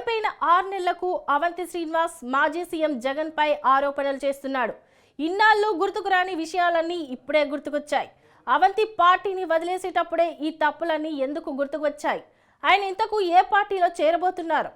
ఓడిపోయిన 6 నెలలకు అవంతి శ్రీనివాస్ మాజీ సీఎం జగన్ పై ఆరోపణలు చేస్తున్నాడు. ఇన్నాళ్ళు గుర్తుకు రాని విషయాలన్నీ ఇప్పుడే గుర్తుకొచ్చాయి. అవంతి పార్టీని వదిలేసేటప్పుడే ఈ తప్పులన్నీ ఎందుకు గుర్తుకు వచ్చాయి? ఆయన ఇంతకు ఏ పార్టీలో చేరబోతున్నారు?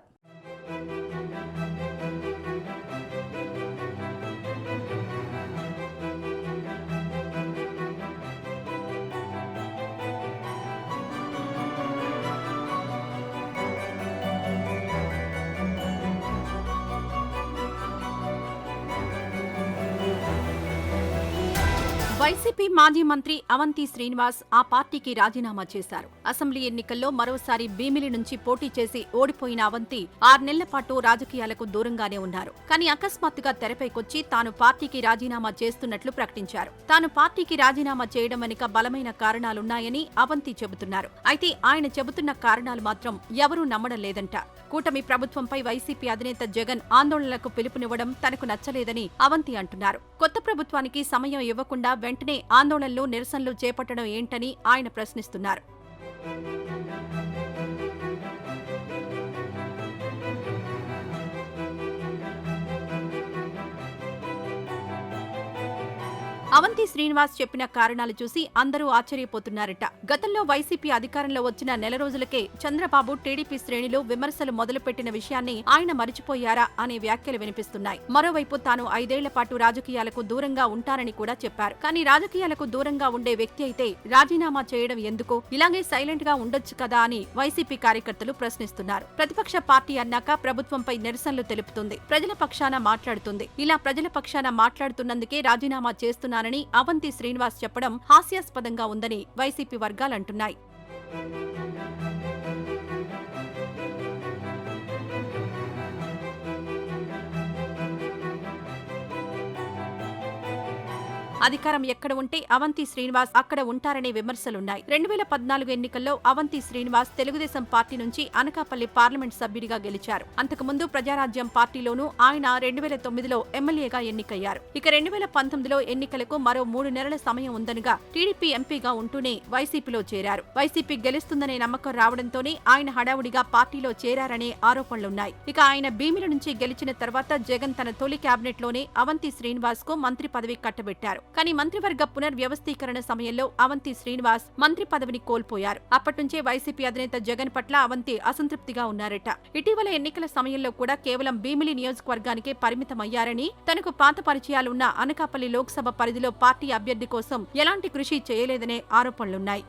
వైసీపీ మాజీ మంత్రి అవంతి శ్రీనివాస్ ఆ పార్టీకి రాజీనామా చేశారు. అసెంబ్లీ ఎన్నికల్లో మరోసారి భీమిలి నుంచి పోటీ చేసి ఓడిపోయిన అవంతి 6 నెలల పాటు రాజకీయాలకు దూరంగానే ఉన్నారు. కానీ అకస్మాత్తుగా తెరపైకొచ్చి తాను పార్టీకి రాజీనామా చేస్తున్నట్లు ప్రకటించారు. తాను పార్టీకి రాజీనామా చేయడం వెనుక బలమైన కారణాలున్నాయని అవంతి చెబుతున్నారు. అయితే ఆయన చెబుతున్న కారణాలు మాత్రం ఎవరూ నమ్మడం లేదంట. కూటమి ప్రభుత్వంపై వైసీపీ అధినేత జగన్ ఆందోళనలకు పిలుపునివ్వడం తనకు నచ్చలేదని అవంతి అంటున్నారు. కొత్త ప్రభుత్వానికి సమయం ఇవ్వకుండా వెంటనే ఆందోళనలు, నిరసనలు చేపట్టడం ఏంటని ఆయన ప్రశ్నిస్తున్నారు. అవంతి శ్రీనివాస్ చెప్పిన కారణాలు చూసి అందరూ ఆశ్చర్యపోతున్నారట. గతంలో వైసీపీ అధికారంలో వచ్చిన నెల రోజులకే చంద్రబాబు, టీడీపీ శ్రేణులు విమర్శలు మొదలుపెట్టిన విషయాన్ని ఆయన మరిచిపోయారా అనే వ్యాఖ్యలు వినిపిస్తున్నాయి. మరోవైపు తాను 5 ఏళ్ల పాటు రాజకీయాలకు దూరంగా ఉంటానని కూడా చెప్పారు. కానీ రాజకీయాలకు దూరంగా ఉండే వ్యక్తి అయితే రాజీనామా చేయడం ఎందుకు? ఇలాగే సైలెంట్ గా ఉండొచ్చు కదా అని వైసీపీ కార్యకర్తలు ప్రశ్నిస్తున్నారు. ప్రతిపక్ష పార్టీ అన్నాక ప్రభుత్వంపై నిరసనలు తెలుపుతుంది, ప్రజల పక్షాన మాట్లాడుతుంది. ఇలా ప్రజల పక్షాన మాట్లాడుతున్నందుకే రాజీనామా చేస్తున్నారని అవంతి శ్రీనివాస్ చెప్పడం హాస్యాస్పదంగా ఉందని వైసీపీ వర్గాలంటున్నాయి. అధికారం ఎక్కడ ఉంటే అవంతి శ్రీనివాస్ అక్కడ ఉంటారనే విమర్శలున్నాయి. 2014 ఎన్నికల్లో అవంతి శ్రీనివాస్ తెలుగుదేశం పార్టీ నుంచి అనకాపల్లి పార్లమెంట్ సభ్యుడిగా గెలిచారు. అంతకుముందు ప్రజారాజ్యం పార్టీలోనూ ఆయన 2009లో ఎమ్మెల్యేగా ఎన్నికయ్యారు. ఇక 2019లో ఎన్నికలకు మరో 3 నెలల సమయం ఉందనగా టీడీపీ ఎంపీగా ఉంటూనే వైసీపీలో చేరారు. వైసీపీ గెలుస్తుందనే నమ్మకం రావడంతోనే ఆయన హడావుడిగా పార్టీలో చేరారనే ఆరోపణలున్నాయి. ఇక ఆయన భీమిలి నుంచి గెలిచిన తర్వాత జగన్ తన తొలి కేబినెట్ లోనే అవంతి శ్రీనివాస్ కు మంత్రి పదవి కట్టబెట్టారు. కానీ మంత్రివర్గ పునర్వ్యవస్థీకరణ సమయంలో అవంతి శ్రీనివాస్ మంత్రి పదవిని కోల్పోయారు. అప్పటినుంచే వైసీపీ అధినేత జగన్ పట్ల అవంతి అసంతృప్తిగా ఉన్నారట. ఇటీవల ఎన్నికల సమయంలో కూడా కేవలం భీమిలి నియోజకవర్గానికే పరిమితమయ్యారని, తనకు పాత పరిచయాలున్న అనకాపల్లి లోక్సభ పరిధిలో పార్టీ అభ్యర్థి కోసం ఎలాంటి కృషి చేయలేదనే ఆరోపణలున్నాయి.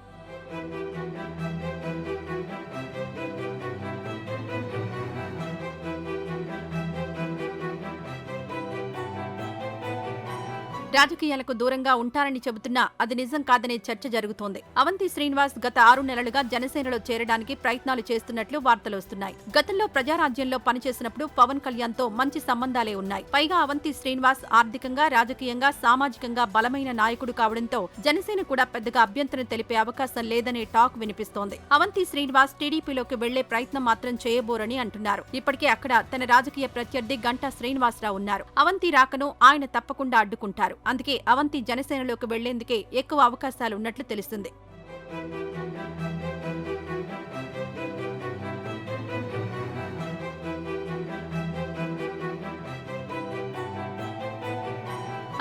రాజకీయాలకు దూరంగా ఉంటారని చెబుతున్నా అది నిజం కాదనే చర్చ జరుగుతోంది. అవంతి శ్రీనివాస్ గత 6 నెలలుగా జనసేనలో చేరడానికి ప్రయత్నాలు చేస్తున్నట్లు వార్తలు వస్తున్నాయి. గతంలో ప్రజారాజ్యంలో పనిచేసినప్పుడు పవన్ కళ్యాణ్ తో మంచి సంబంధాలే ఉన్నాయి. పైగా అవంతి శ్రీనివాస్ ఆర్థికంగా, రాజకీయంగా, సామాజికంగా బలమైన నాయకుడు కావడంతో జనసేన కూడా పెద్దగా అభ్యంతరం తెలిపే అవకాశం లేదనే టాక్ వినిపిస్తోంది. అవంతి శ్రీనివాస్ టీడీపీలోకి వెళ్లే ప్రయత్నం మాత్రం చేయబోరని అంటున్నారు. ఇప్పటికే అక్కడ తన రాజకీయ ప్రత్యర్థి గంటా శ్రీనివాసరావు ఉన్నారు. అవంతి రాకను ఆయన తప్పకుండా అడ్డుకుంటారు. అందుకే అవంతి జనసేనలోకి వెళ్లేందుకే ఎక్కువ అవకాశాలున్నట్లు తెలుస్తుంది.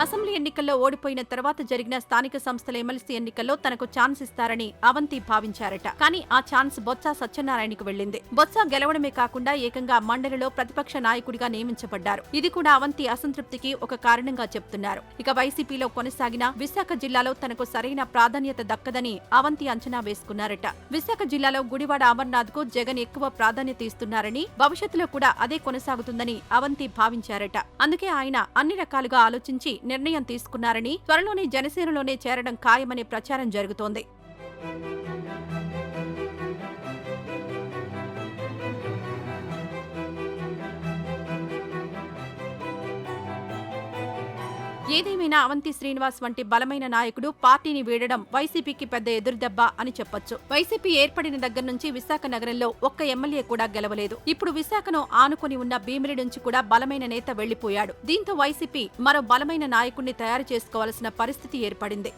అసెంబ్లీ ఎన్నికల్లో ఓడిపోయిన తర్వాత జరిగిన స్థానిక సంస్థల ఎమ్మెల్సీ ఎన్నికల్లో తనకు ఛాన్స్ ఇస్తారని అవంతి భావించారట. కానీ ఆ ఛాన్స్ బొత్స సత్యనారాయణకు వెళ్లింది. బొత్స గెలవడమే కాకుండా ఏకంగా మండలిలో ప్రతిపక్ష నాయకుడిగా నియమించబడ్డారు. ఇది కూడా అవంతి అసంతృప్తికి ఒక కారణంగా చెప్తున్నారు. ఇక వైసీపీలో కొనసాగిన విశాఖ జిల్లాలో తనకు సరైన ప్రాధాన్యత దక్కదని అవంతి అంచనా వేసుకున్నారట. విశాఖ జిల్లాలో గుడివాడ అమర్నాథ్ కు జగన్ ఎక్కువ ప్రాధాన్యత ఇస్తున్నారని, భవిష్యత్తులో కూడా అదే కొనసాగుతుందని అవంతి భావించారట. అందుకే ఆయన అన్ని రకాలుగా ఆలోచించి నిర్ణయం తీసుకున్నారని, త్వరలోనే జనసేనలోనే చేరడం ఖాయమనే ప్రచారం జరుగుతోంది. ఏదేమైనా అవంతి శ్రీనివాస్ వంటి బలమైన నాయకుడు పార్టీని వీడడం వైసీపీకి పెద్ద ఎదురుదెబ్బ అని చెప్పొచ్చు. వైసీపీ ఏర్పడిన దగ్గర నుంచి విశాఖ నగరంలో ఒక్క ఎమ్మెల్యే కూడా గెలవలేదు. ఇప్పుడు విశాఖను ఆనుకుని ఉన్న భీమిలి నుంచి కూడా బలమైన నేత వెళ్లిపోయాడు. దీంతో వైసీపీ మరో బలమైన నాయకుడిని తయారు చేసుకోవాల్సిన పరిస్థితి ఏర్పడింది.